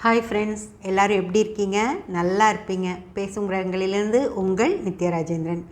Hi friends, எல்லோரும் எப்படி இருக்கீங்க? நல்லா இருப்பீங்க. பேசும் கிரகங்களிலிருந்து உங்கள் நித்யா ராஜேந்திரன்.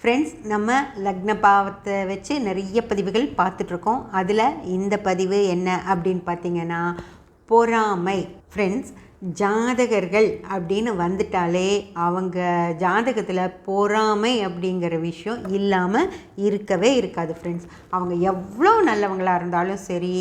ஃப்ரெண்ட்ஸ், நம்ம லக்ன பாவத்தை வச்சு நிறைய பதிவுகள் பார்த்துட்ருக்கோம். அதில் இந்த பதிவு என்ன அப்படின்னு பார்த்தீங்கன்னா, பொறாமை. ஃப்ரெண்ட்ஸ், ஜாதகர்கள் அப்படின்னு வந்துட்டாலே அவங்க ஜாதகத்தில் பொறாமை அப்படிங்கிற விஷயம் இல்லாமல் இருக்கவே இருக்காது. ஃப்ரெண்ட்ஸ், அவங்க எவ்வளோ நல்லவங்களாக இருந்தாலும் சரி,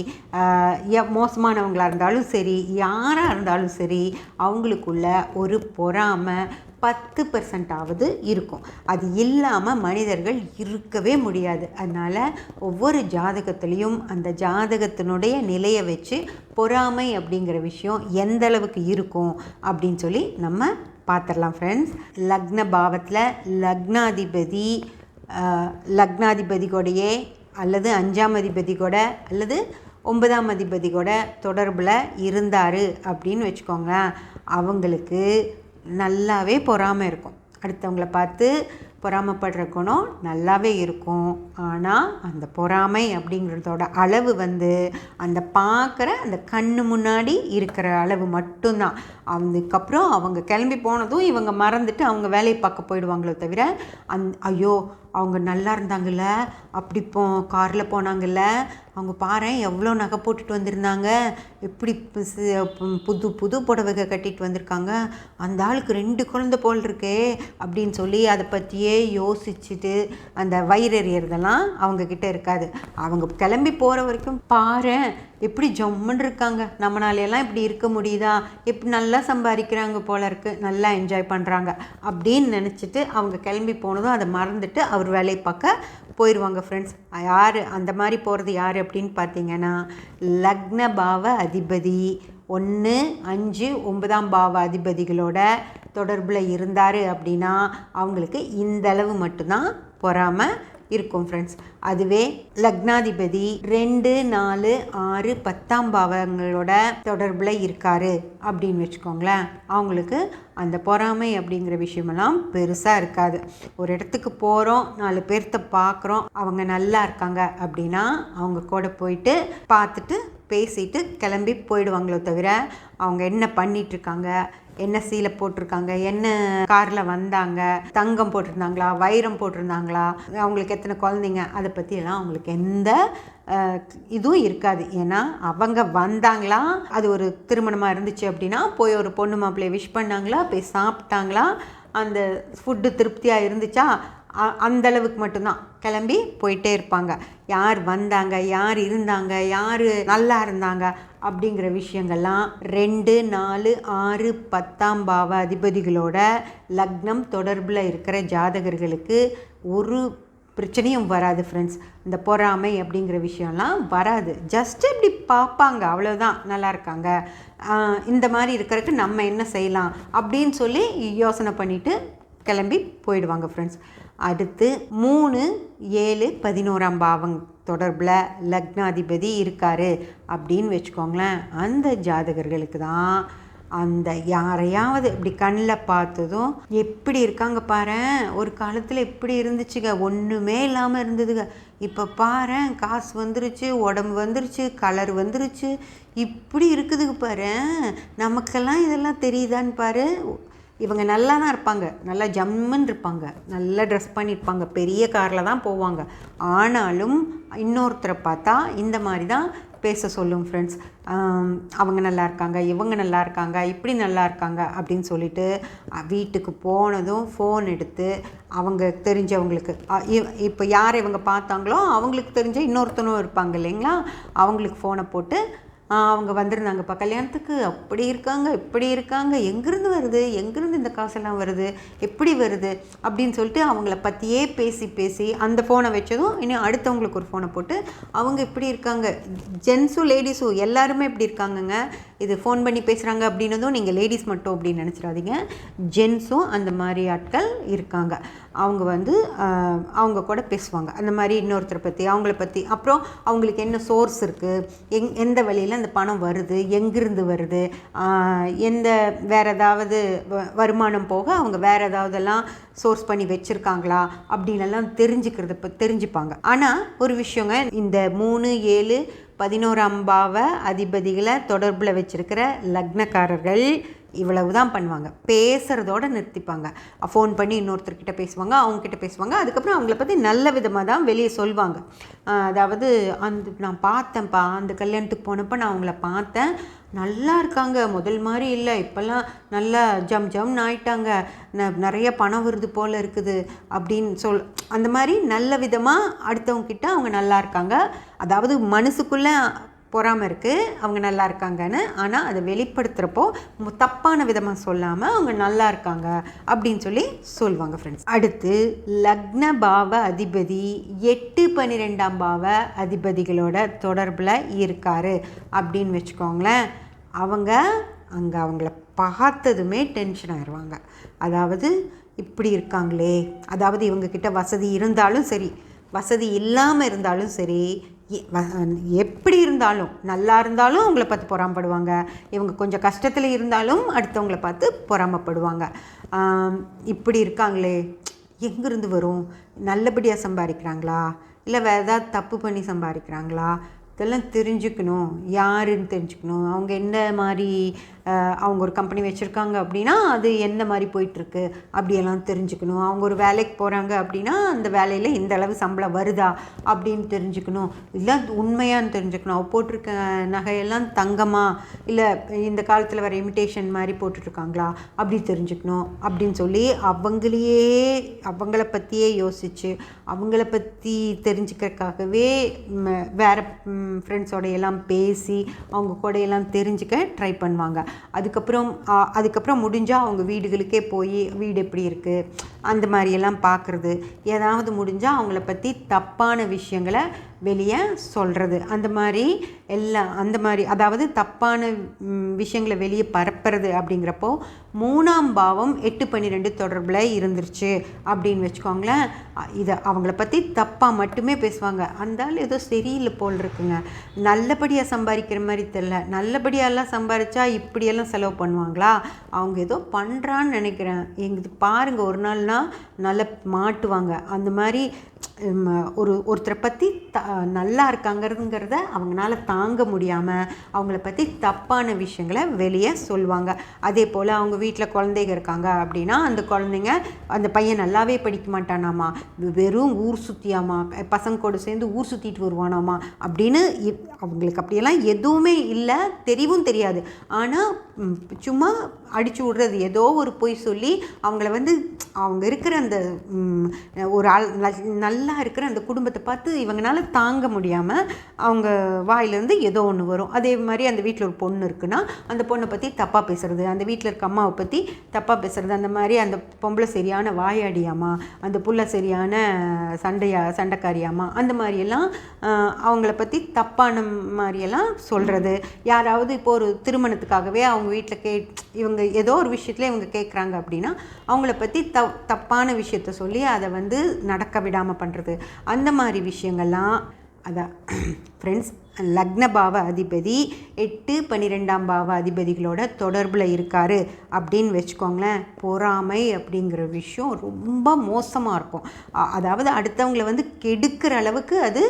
மோசமானவங்களாக இருந்தாலும் சரி, யாராக இருந்தாலும் சரி, அவங்களுக்குள்ள ஒரு பொறாமை 10% இருக்கும். அது இல்லாமல் மனிதர்கள் இருக்கவே முடியாது. அதனால் ஒவ்வொரு ஜாதகத்துலேயும் அந்த ஜாதகத்தினுடைய நிலையை வச்சு பொறாமை அப்படிங்கிற விஷயம் எந்த அளவுக்கு இருக்கும் அப்படின்னு சொல்லி நம்ம பார்த்துடலாம். ஃப்ரெண்ட்ஸ், லக்ன பாவத்தில் லக்னாதிபதி கூடயே அல்லது 5ஆம் அதிபதி கூட அல்லது 9ஆம் அதிபதி கூட தொடர்பில் இருந்தார் அப்படின்னு வச்சுக்கோங்களேன். அவங்களுக்கு நல்லாவே பொறாமை இருக்கும். அடுத்தவங்கள பார்த்து பொறாமைப்படுற குணம் நல்லாவே இருக்கும். ஆனால் அந்த பொறாமை அப்படிங்கிறதோட அளவு அந்த பார்க்குற அந்த கண்ணு முன்னாடி இருக்கிற அளவு மட்டும்தான். அதுக்கப்புறம் அவங்க கிளம்பி போனதும் இவங்க மறந்துட்டு அவங்க வேலையை பார்க்க போயிடுவாங்களோ தவிர ஐயோ அவங்க நல்லா இருந்தாங்கல்ல, அப்படி காரில் போனாங்கல்ல, அவங்க பாரு எவ்வளோ நகை போட்டுட்டு வந்திருந்தாங்க, எப்படி புது புது புடவைக கட்டிட்டு வந்திருக்காங்க, அந்த ஆளுக்கு 2 குழந்தை போல் இருக்கே அப்படின்னு சொல்லி அதை பற்றியே யோசிச்சுட்டு அந்த வயிறறியறதெல்லாம் அவங்கக்கிட்ட இருக்காது. அவங்க கிளம்பி போகிற வரைக்கும் பாரு எப்படி ஜம்முன்னு இருக்காங்க, நம்மளாலையெல்லாம் இப்படி இருக்க முடியுதா, எப்படி நல்லா சம்பாதிக்கிறாங்க போல இருக்குது, நல்லா என்ஜாய் பண்ணுறாங்க அப்படின்னு நினச்சிட்டு அவங்க கிளம்பி போனதும் அதை மறந்துட்டு அவர் வேலையை பார்க்க போயிடுவாங்க. ஃப்ரெண்ட்ஸ், யார் அந்த மாதிரி போகிறது யார் அப்படின்னு பார்த்தீங்கன்னா, லக்ன பாவ அதிபதி 1, 5, 9ஆம் பாவ அதிபதிகளோட தொடர்பில் இருந்தார் அப்படின்னா அவங்களுக்கு இந்த அளவு மட்டும்தான் பொறாமல் இருக்கும். ஃப்ரெண்ட்ஸ், அதுவே லக்னாதிபதி 2, 4, 6, 10ஆம் பாவங்களோட தொடர்பில் இருக்காரு அப்படின்னு வச்சுக்கோங்களேன். அவங்களுக்கு அந்த பொறாமை அப்படிங்கிற விஷயமெல்லாம் பெருசாக இருக்காது. ஒரு இடத்துக்கு போகிறோம், 4 பேர்த்த பார்க்குறோம், அவங்க நல்லா இருக்காங்க அப்படின்னா அவங்க கூட போயிட்டு பார்த்துட்டு பேசிட்டு கிளம்பி போயிடுவாங்களோ தவிர அவங்க என்ன பண்ணிகிட்ருக்காங்க, என்ன சீலை போட்டிருக்காங்க, என்ன காரில் வந்தாங்க, தங்கம் போட்டிருந்தாங்களா, வைரம் போட்டிருந்தாங்களா, அவங்களுக்கு எத்தனை குழந்தைங்க, அதை பற்றியெல்லாம் அவங்களுக்கு எந்த இதுவும் இருக்காது. ஏன்னா அவங்க வந்தாங்களா, அது ஒரு திருமணமாக இருந்துச்சு அப்படின்னா போய் ஒரு பொண்ணு மாப்பிள்ளையை விஷ் பண்ணாங்களா, போய் சாப்பிட்டாங்களா, அந்த ஃபுட்டு திருப்தியாக இருந்துச்சா, அந்தளவுக்கு மட்டும்தான் கிளம்பி போயிட்டே இருப்பாங்க. யார் வந்தாங்க, யார் இருந்தாங்க, யார் நல்லா இருந்தாங்க அப்படிங்கிற விஷயங்கள்லாம் 2, 4, 6, 10ஆம் பாவ அதிபதிகளோட லக்னம் தொடர்பில் இருக்கிற ஜாதகர்களுக்கு ஒரு பிரச்சனையும் வராது. ஃப்ரெண்ட்ஸ், இந்த பொறாமை அப்படிங்கிற விஷயம்லாம் வராது. ஜஸ்ட்டு இப்படி பார்ப்பாங்க, அவ்வளோதான், நல்லா இருக்காங்க, இந்த மாதிரி இருக்கிறதுக்கு நம்ம என்ன செய்யலாம் அப்படின்னு சொல்லி யோசனை பண்ணிவிட்டு கிளம்பி போயிடுவாங்க. ஃப்ரெண்ட்ஸ், அடுத்து 3, 7, 11ஆம் பாவம் தொடர்பில் லக்னாதிபதி இருக்கார் அப்படின்னு வச்சுக்கோங்களேன். அந்த ஜாதகர்களுக்கு தான் அந்த யாரையாவது இப்படி கண்ணில் பார்த்ததும் எப்படி இருக்காங்க பாரு, ஒரு காலத்தில் இப்படி இருந்துச்சுங்க, ஒன்றுமே இல்லாமல் இருந்ததுங்க, இப்போ பாரு காசு வந்துருச்சு, உடம்பு வந்துருச்சு, கலர் வந்துருச்சு, இப்படி இருக்குதுங்க பாரு, நமக்கெல்லாம் இதெல்லாம் தெரியுதான்னு பாரு. இவங்க நல்லா தான் இருப்பாங்க, நல்லா ஜம்முன்னு இருப்பாங்க, நல்லா ட்ரெஸ் பண்ணியிருப்பாங்க, பெரிய காரில் தான் போவாங்க. ஆனாலும் இன்னொருத்தரை பார்த்தா இந்த மாதிரி தான் பேச சொல்லும். ஃப்ரெண்ட்ஸ், அவங்க நல்லா இருக்காங்க, இவங்க நல்லா இருக்காங்க, இப்படி நல்லா இருக்காங்க அப்படின்னு சொல்லிட்டு வீட்டுக்கு போனதும் ஃபோன் எடுத்து அவங்க தெரிஞ்சவங்களுக்கு, இப்போ யார் இவங்க பார்த்தாங்களோ அவங்களுக்கு தெரிஞ்ச இன்னொருத்தனும் இருப்பாங்க இல்லைங்களா, அவங்களுக்கு ஃபோனை போட்டு அவங்க வந்திருந்தாங்கப்பா கல்யாணத்துக்கு, அப்படி இருக்காங்க, இப்படி இருக்காங்க, எங்கேருந்து வருது, எங்கேருந்து இந்த காசெல்லாம் வருது, எப்படி வருது அப்படின்னு சொல்லிட்டு அவங்கள பற்றியே பேசி அந்த ஃபோனை வச்சதும் இன்னும் அடுத்தவங்களுக்கு ஒரு ஃபோனை போட்டு அவங்க இப்படி இருக்காங்க, ஜென்ஸும் லேடிஸும் எல்லாருமே இப்படி இருக்காங்கங்க, இது ஃபோன் பண்ணி பேசுகிறாங்க அப்படின்னதும் நீங்கள் லேடிஸ் மட்டும் அப்படின்னு நினச்சிடாதீங்க, ஜென்ஸும் அந்த மாதிரி ஆட்கள் இருக்காங்க. அவங்க அவங்க கூட பேசுவாங்க அந்த மாதிரி இன்னொருத்தரை பற்றி, அவங்கள பற்றி, அப்புறம் அவங்களுக்கு என்ன சோர்ஸ் இருக்குது, எந்த வழியில் அந்த பணம் வருது, எங்கிருந்து வருது, எந்த வேறு ஏதாவது வருமானம் போக அவங்க வேறு ஏதாவதெல்லாம் சோர்ஸ் பண்ணி வச்சுருக்காங்களா அப்படின்லாம் தெரிஞ்சுப்பாங்க. ஆனால் ஒரு விஷயங்க, இந்த 3, 7, 11ஆம் பாவ அதிபதிகளை தொடர்பில் வச்சுருக்கிற லக்னக்காரர்கள் இவ்வளவு தான் பண்ணுவாங்க. பேசுகிறதோடு நிறுத்திப்பாங்க. ஃபோன் பண்ணி இன்னொருத்தர்கிட்ட பேசுவாங்க, அவங்கக்கிட்ட பேசுவாங்க. அதுக்கப்புறம் அவங்கள பற்றி நல்ல விதமாக தான் வெளியே சொல்வாங்க. அதாவது நான் பார்த்தேன்ப்பா, அந்த கல்யாணத்துக்கு போனப்போ நான் அவங்கள பார்த்தேன், நல்லா இருக்காங்க, முதல் மாதிரி இல்லை, இப்போல்லாம் நல்லா ஜம்னு ஆயிட்டாங்க, நிறைய பணம் வருது போல் இருக்குது அப்படின்னு அந்த மாதிரி நல்ல விதமாக அடுத்தவங்கக்கிட்ட அவங்க நல்லா இருக்காங்க. அதாவது மனசுக்குள்ளே பொறாமல் இருக்குது அவங்க நல்லா இருக்காங்கன்னு, ஆனால் அதை வெளிப்படுத்துகிறப்போ தப்பான விதமாக சொல்லாமல் அவங்க நல்லா இருக்காங்க அப்படின்னு சொல்லுவாங்க ஃப்ரெண்ட்ஸ். அடுத்து லக்ன பாவ அதிபதி 8-12ஆம் பாவ அதிபதிகளோட தொடர்பில் இருக்கார் அப்படின்னு வச்சுக்கோங்களேன். அவங்கள பார்த்ததுமே டென்ஷன் ஆயிடுவாங்க. அதாவது இப்படி இருக்காங்களே, அதாவது இவங்கக்கிட்ட வசதி இருந்தாலும் சரி, வசதி இல்லாமல் இருந்தாலும் சரி, எப்படி இருந்தாலும், நல்லா இருந்தாலும் அவங்கள பார்த்து பொறாமப்படுவாங்க. இவங்க கொஞ்சம் கஷ்டத்தில் இருந்தாலும் அடுத்தவங்கள பார்த்து பொறாமப்படுவாங்க. இப்படி இருக்காங்களே, எங்கேருந்து வரும், நல்லபடியாக சம்பாதிக்கிறாங்களா இல்லை வேறு ஏதாவது தப்பு பண்ணி சம்பாதிக்கிறாங்களா, இதெல்லாம் தெரிஞ்சுக்கணும், யாருன்னு தெரிஞ்சுக்கணும். அவங்க என்ன மாதிரி, அவங்க ஒரு கம்பெனி வச்சுருக்காங்க அப்படின்னா அது என்ன மாதிரி போயிட்டுருக்கு அப்படியெல்லாம் தெரிஞ்சுக்கணும். அவங்க ஒரு வேலைக்கு போகிறாங்க அப்படின்னா அந்த வேலையில் இந்த அளவு சம்பளம் வருதா அப்படின்னு தெரிஞ்சுக்கணும். இல்லை உண்மையான்னு தெரிஞ்சுக்கணும். அவள் போட்டிருக்க நகையெல்லாம் தங்கமா இல்லை இந்த காலத்தில் வர இமிட்டேஷன் மாதிரி போட்டுட்ருக்காங்களா அப்படி தெரிஞ்சுக்கணும் அப்படின்னு அவங்கள பற்றியே யோசித்து அவங்கள பற்றி தெரிஞ்சுக்கிறதுக்காகவே வேறு ஃப்ரெண்ட்ஸோடையெல்லாம் பேசி அவங்க கூடையெல்லாம் தெரிஞ்சுக்க ட்ரை பண்ணுவாங்க. அதுக்கப்புறம் முடிஞ்சால் அவங்க வீடுகளுக்கே போய் வீடு எப்படி இருக்குது அந்த மாதிரியெல்லாம் பார்க்குறது, ஏதாவது முடிஞ்சால் அவங்கள பற்றி தப்பான விஷயங்களை வெளியே சொல்கிறது, அந்த மாதிரி அதாவது தப்பான விஷயங்களை வெளியே பரப்புறது. அப்படிங்கிறப்போ 3ஆம் பாவம் 8-12 தொடர்பில் இருந்துருச்சு அப்படின்னு வச்சுக்கோங்களேன். இதை அவங்கள பற்றி தப்பாக மட்டுமே பேசுவாங்க. அந்த ஏதோ சரியில்லை போல் இருக்குங்க, நல்லபடியாக சம்பாதிக்கிற மாதிரி தெரியல, நல்லபடியாலாம் சம்பாதிச்சா இப்படியெல்லாம் செலவு பண்ணுவாங்களா, அவங்க ஏதோ பண்ணுறான்னு நினைக்கிறேன், எங்களுக்கு பாருங்கள் ஒரு நாள்னா நல்லா மாட்டுவாங்க. அந்த மாதிரி ஒருத்தரை பற்றி நல்லா இருக்காங்கிறத அவங்களால தாங்க முடியாமல் அவங்கள பற்றி தப்பான விஷயங்களை வெளியே சொல்லுவாங்க. அதே போல் அவங்க வீட்டில் குழந்தைங்க இருக்காங்க அப்படின்னா அந்த பையன் நல்லாவே படிக்க மாட்டானாமா, வெறும் ஊர் சுற்றியாமா, பசங்க கூட சேர்ந்து ஊர் சுற்றிட்டு வருவானாமா அப்படின்னு அவங்களுக்கு அப்படியெல்லாம் எதுவுமே இல்லை, தெரியவும் தெரியாது. ஆனால் சும்மா அடித்து விடுறது, ஏதோ ஒரு பொய் சொல்லி அவங்கள அவங்க இருக்கிற அந்த ஒரு நல்லா இருக்கிற அந்த குடும்பத்தை பார்த்து இவங்களால தாங்க முடியாமல் அவங்க வாயிலேருந்து ஏதோ ஒன்று வரும். அதே மாதிரி அந்த வீட்டில் ஒரு பொண்ணு இருக்குன்னா அந்த பொண்ணை பற்றி தப்பாக பேசுகிறது, அந்த வீட்டில் இருக்க அம்மாவை பற்றி தப்பாக பேசுகிறது, அந்த மாதிரி அந்த பொம்பளை சரியான வாயாடியாமா, அந்த புள்ள சரியான சண்டைக்காரியாமா, அந்த மாதிரியெல்லாம் அவங்கள பற்றி தப்பான மாதிரியெல்லாம் சொல்கிறது. யாராவது இப்போ ஒரு திருமணத்துக்காகவே அவங்க வீட்டில் இவங்க ஏதோ ஒரு விஷயத்தில் இவங்க கேட்குறாங்க அப்படின்னா அவங்கள பற்றி தப்பான விஷயத்த சொல்லி அதை நடக்க விடாமல் பண்ணுறது, அந்த மாதிரி விஷயங்கள்லாம். அதான் ஃப்ரெண்ட்ஸ், லக்ன பாவ அதிபதி 8-12ஆம் பாவ அதிபதிகளோட தொடர்பில் இருக்கார் அப்படின்னு வச்சுக்கோங்களேன். பொறாமை அப்படிங்கிற விஷயம் ரொம்ப மோசமாக இருக்கும். அதாவது அடுத்தவங்களை கெடுக்கிற அளவுக்கு அது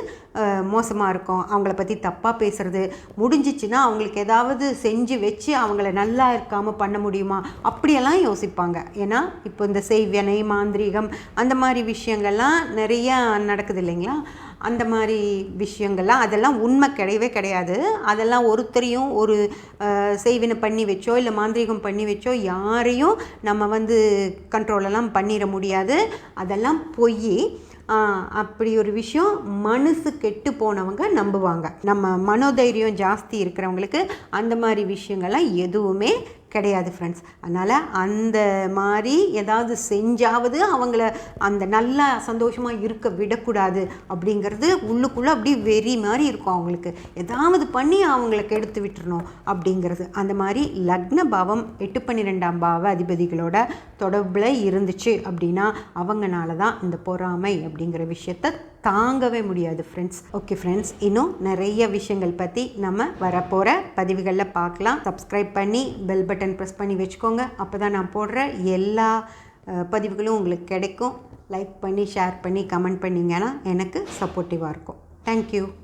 மோசமாக இருக்கும். அவங்கள பற்றி தப்பாக பேசுகிறது, முடிஞ்சிச்சுன்னா அவங்களுக்கு ஏதாவது செஞ்சு வச்சு அவங்கள நல்லா இருக்காமல் பண்ண முடியுமா அப்படியெல்லாம் யோசிப்பாங்க. ஏன்னா இப்போ இந்த செய்வினை மாந்திரீகம் அந்த மாதிரி விஷயங்கள்லாம் நிறையா நடக்குது இல்லைங்களா, அந்த மாதிரி விஷயங்கள்லாம் அதெல்லாம் உண்மை கிடையவே கிடையாது. அதெல்லாம் ஒருத்தரையும் ஒரு செய்வினை பண்ணி வச்சோ இல்லை மாந்திரீகம் பண்ணி வச்சோ யாரையும் நம்ம கண்ட்ரோலெல்லாம் பண்ணிட முடியாது, அதெல்லாம் பொய். அப்படி ஒரு விஷயம் மனசு கெட்டு போனவங்க நம்புவாங்க. நம்ம மனோதைரியம் ஜாஸ்தி இருக்கிறவங்களுக்கு அந்த மாதிரி விஷயங்கள்லாம் எதுவுமே கிடையாது ஃப்ரெண்ட்ஸ். அதனால் அந்த மாதிரி ஏதாவது செஞ்சாவது அவங்கள அந்த நல்லா சந்தோஷமாக இருக்க விடக்கூடாது அப்படிங்கிறது உள்ளுக்குள்ளே அப்படியே வெறி மாதிரி இருக்கும். அவங்களுக்கு ஏதாவது பண்ணி அவங்களுக்கு எடுத்து விட்டுறணும் அப்படிங்கிறது. அந்த மாதிரி லக்ன பாவம் 8-12ஆம் பாவ அதிபதிகளோட தொடர்பில் இருந்துச்சு அப்படின்னா அவங்கனால தான் இந்த பொறாமை அப்படிங்கிற விஷயத்தை தாங்கவே முடியாது ஃப்ரெண்ட்ஸ். ஓகே ஃப்ரெண்ட்ஸ், இன்னும் நிறைய விஷயங்கள் பற்றி நம்ம வரப்போகிற பதிவுகளில் பார்க்கலாம். சப்ஸ்கிரைப் பண்ணி பெல் பட்டன் ப்ரெஸ் பண்ணி வச்சுக்கோங்க. அப்போ தான் நான் போடுற எல்லா பதிவுகளும் உங்களுக்கு கிடைக்கும். லைக் பண்ணி ஷேர் பண்ணி கமெண்ட் பண்ணிங்கன்னா எனக்கு சப்போர்ட்டிவாக இருக்கும். தேங்க்யூ.